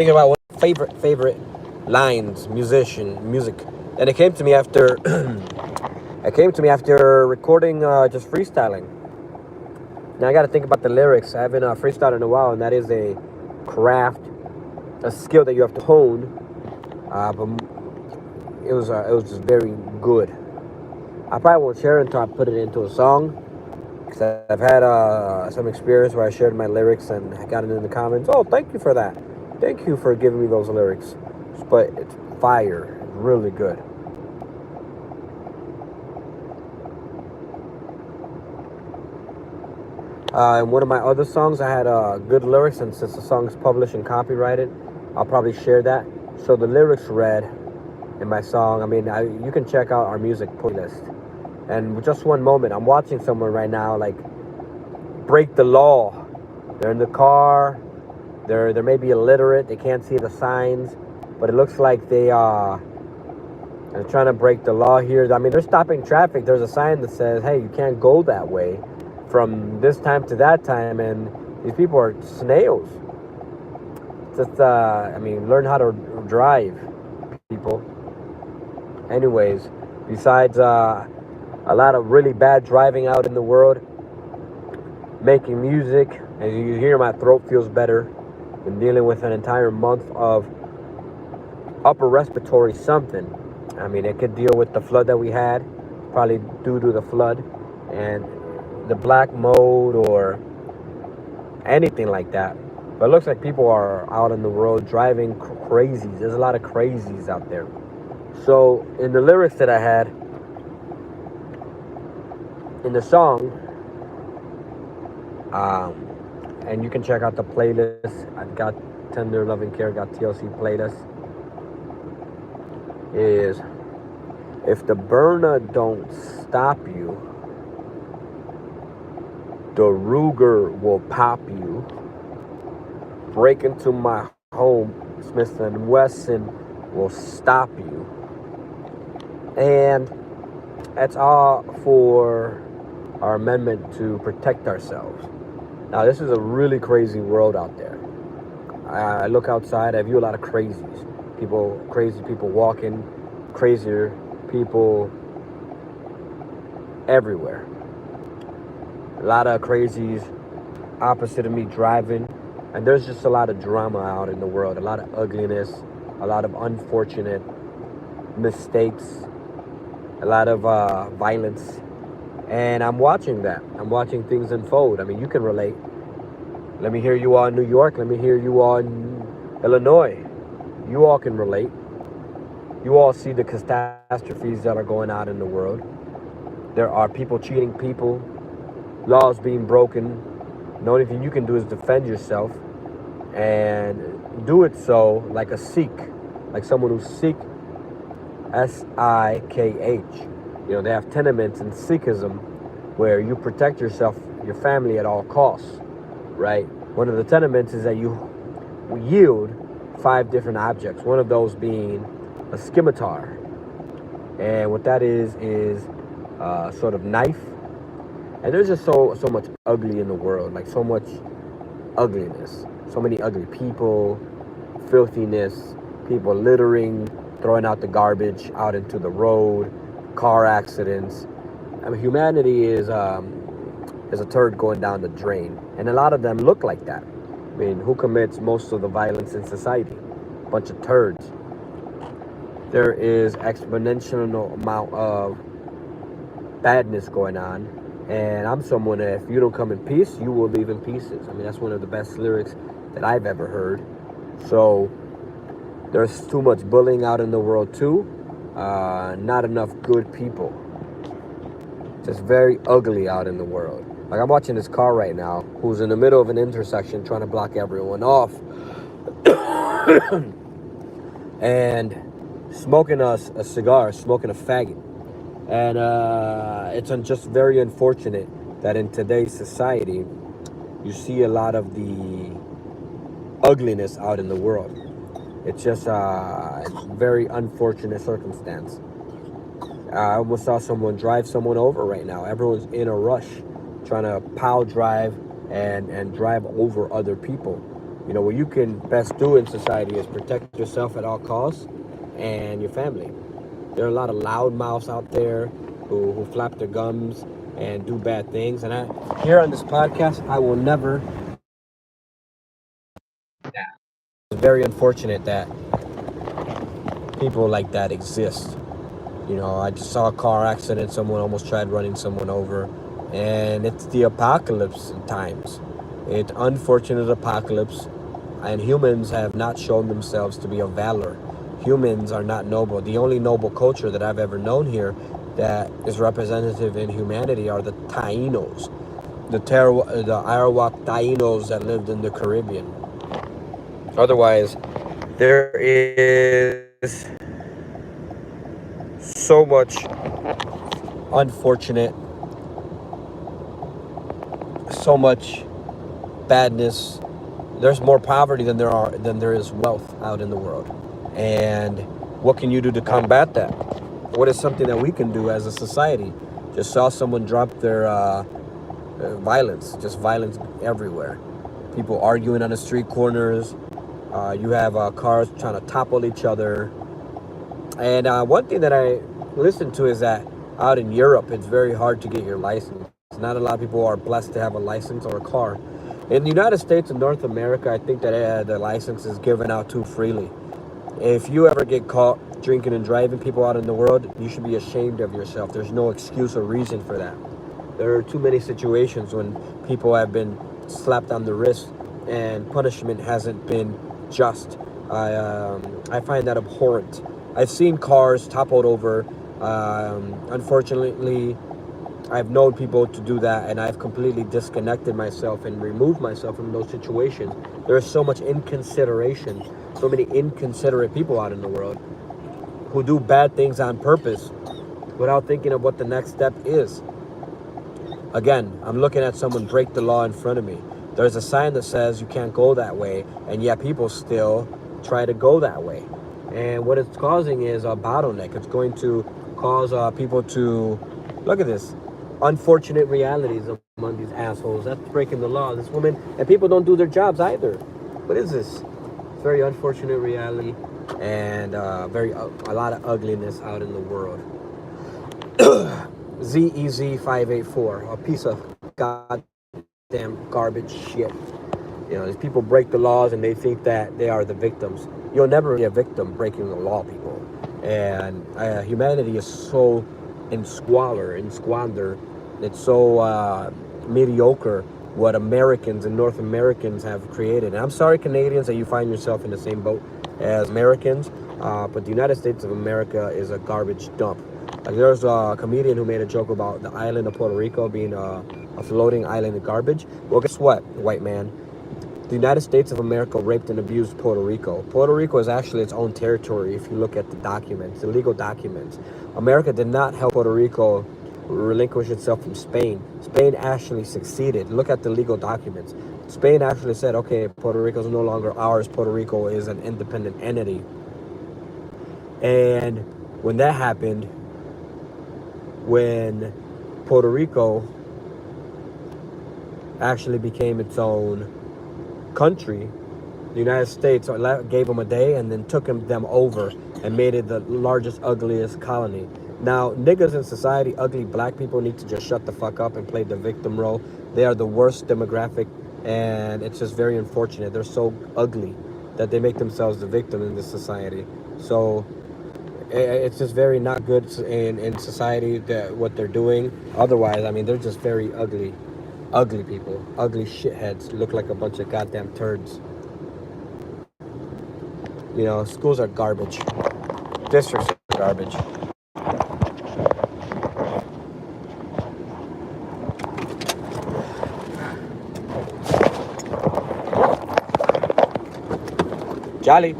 thinking about what favorite lines, music, and it came to me after recording, just freestyling. Now I got to think about the lyrics. I haven't freestyled in a while, and that is a craft, a skill that you have to hone. But it was just very good. I probably won't share it until I put it into a song. Cause I've had some experience where I shared my lyrics and I got it in the comments. Oh, thank you for that. Thank you for giving me those lyrics. But it's fire. It's really good. And one of my other songs, I had good lyrics, and since the song's published and copyrighted, I'll probably share that. So the lyrics read in my song. I mean, you can check out our music playlist. And with just one moment, I'm watching someone right now like break the law. They're in the car. They're maybe illiterate. They can't see the signs, but it looks like they're trying to break the law here. I mean, they're stopping traffic. There's a sign that says, "Hey, you can't go that way from this time to that time," and these people are snails. Just, I mean, learn how to drive, people. Anyways, besides a lot of really bad driving out in the world, making music, as you hear, my throat feels better. Been dealing with an entire month of upper respiratory something. I mean, it could deal with the flood that we had, probably due to the flood and the black mode or anything like that. But it looks like people are out in the world driving crazies. There's a lot of crazies out there. So in the lyrics that I had in the song, and you can check out the playlist. I've got Tender Loving Care, got TLC playlist. Is if the burner don't stop you, the Ruger will pop you. Break into my home, Smith and Wesson will stop you. And that's all for our amendment to protect ourselves. Now, this is a really crazy world out there. I look outside, I view a lot of crazies. Crazy people walking, crazier people everywhere. A lot of crazies opposite of me driving. And there's just a lot of drama out in the world, a lot of ugliness, a lot of unfortunate mistakes, a lot of violence. And I'm watching that. I'm watching things unfold. I mean, you can relate. Let me hear you all in New York. Let me hear you all in Illinois. You all can relate. You all see the catastrophes that are going on in the world. There are people cheating people, laws being broken. The only thing you can do is defend yourself and do it so like a Sikh, like someone who's Sikh, Sikh. You know, they have tenements in Sikhism where you protect yourself, your family at all costs, right? One of the tenements is that you yield 5 different objects, one of those being a scimitar. And what that is sort of knife. And there's just so much ugly in the world, like so much ugliness, so many ugly people, filthiness, people littering, throwing out the garbage out into the road, car accidents. I mean, humanity is a turd going down the drain, and a lot of them look like that. I mean, who commits most of the violence in society? A bunch of turds. There is exponential amount of badness going on, and I'm someone that if you don't come in peace, you will leave in pieces. I mean, that's one of the best lyrics that I've ever heard. So there's too much bullying out in the world too. Not enough good people. Just very ugly out in the world. Like, I'm watching this car right now who's in the middle of an intersection trying to block everyone off and smoking a cigar, smoking a faggot. And it's just very unfortunate that in today's society you see a lot of the ugliness out in the world. It's just a very unfortunate circumstance. I almost saw someone drive someone over right now. Everyone's in a rush trying to pile drive and drive over other people. What you can best do in society is protect yourself at all costs and your family. There are a lot of loudmouths out there who flap their gums and do bad things. And here on this podcast, I will never. It's very unfortunate that people like that exist. I just saw a car accident. Someone almost tried running someone over. And it's the apocalypse times. It's unfortunate apocalypse. And humans have not shown themselves to be of valor. Humans are not noble. The only noble culture that I've ever known here that is representative in humanity are the Tainos. The Arawak Tainos that lived in the Caribbean. Otherwise, there is so much unfortunate, so much badness. There's more poverty than there is wealth out in the world. And what can you do to combat that? What is something that we can do as a society? Just saw someone drop their violence, just violence everywhere. People arguing on the street corners. You have cars trying to topple each other. And one thing that I listen to is that out in Europe, it's very hard to get your license. Not a lot of people are blessed to have a license or a car. In the United States and North America, I think that the license is given out too freely. If you ever get caught drinking and driving, people out in the world, you should be ashamed of yourself. There's no excuse or reason for that. There are too many situations when people have been slapped on the wrist and punishment hasn't been just. I find that abhorrent. I've seen cars toppled over. Unfortunately, I've known people to do that, and I've completely disconnected myself and removed myself from those situations. There is so much inconsideration, so many inconsiderate people out in the world who do bad things on purpose without thinking of what the next step is. Again, I'm looking at someone break the law in front of me. There's a sign that says you can't go that way, and yet people still try to go that way. And what it's causing is a bottleneck. It's going to cause people to, look at this, unfortunate realities among these assholes. That's breaking the law. This woman, and people don't do their jobs either. What is this? It's very unfortunate reality, and a lot of ugliness out in the world. ZEZ 584, a piece of goddamn garbage shit. These people break the laws and they think that they are the victims. You'll never be a victim breaking the law, people. And humanity is so in squander. It's so mediocre what Americans and North Americans have created. And I'm sorry, Canadians, that you find yourself in the same boat as Americans, but the United States of America is a garbage dump. Like, there's a comedian who made a joke about the island of Puerto Rico being a floating island of garbage. Well, guess what, white man? The United States of America raped and abused Puerto Rico. Puerto Rico is actually its own territory if you look at the documents, the legal documents. America did not help Puerto Rico relinquish itself from Spain. Spain actually succeeded. Look at the legal documents. Spain actually said, okay, Puerto Rico is no longer ours. Puerto Rico is an independent entity. And when that happened, when Puerto Rico actually became its own country, the United States gave them a day and then took them over and made it the largest, ugliest colony. Now, niggas in society, ugly black people, need to just shut the fuck up and play the victim role. They are the worst demographic, and it's just very unfortunate. They're so ugly that they make themselves the victim in this society. So it's just very not good in society, what they're doing. Otherwise, I mean, they're just very ugly people, ugly shitheads, look like a bunch of goddamn turds. Schools are garbage. Districts are garbage. Jolly.